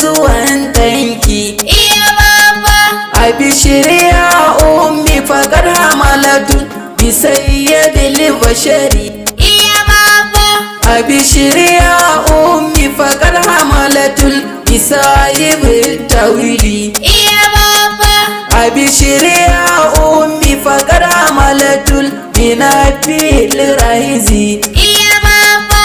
zuwan ɗanki. Iya baba. Abishiri ya ummi faƙar hamalatun bisayyadil bashari. Iya baba. Abishiri ya ummi faƙar hamalatul bisayyibit tawili. Iya baba. Abishiri ya ummi faƙar hamalatul binafil rahizi. Iya baba.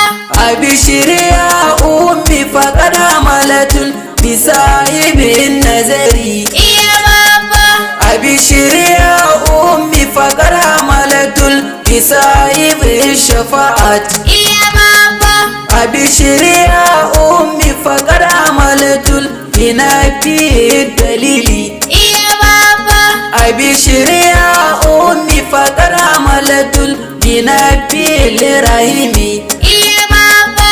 Abishiri ya ummi faƙar hamalatul bisayibin nazari. Iya baba. Abishiri ya ummi faƙar hamalatul bisayibin shafa'at. Iya baba. Abishiri ya ummi faƙar hamalatul binafil dalili. Iya baba. Abishiri ya ummi faƙar hamalatul binafil rahimi. Iya baba.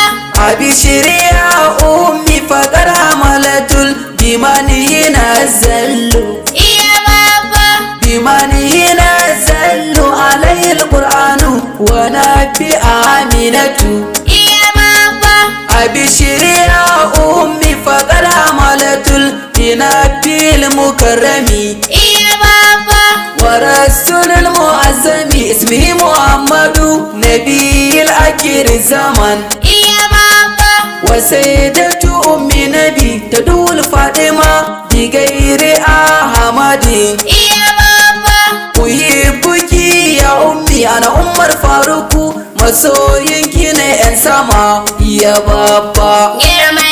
Abishiri ya ummi faƙar hamalatul bimani nazallu. Iya baba. بمن نزل عليه القرآن ونبي آمنة. Iya baba. أبشر يا أمي فقد حملت النبي المكرم Iya baba. ورسول المعظم اسمه محمد نبي الآخر الزمان. Iya baba. وسيدة أم نبي تدول فاطمة بغير أحمد. Iya baba. أحبك يا أمي أنا عمر فاروق masoyinki ne 'yan sama ya baba. Girma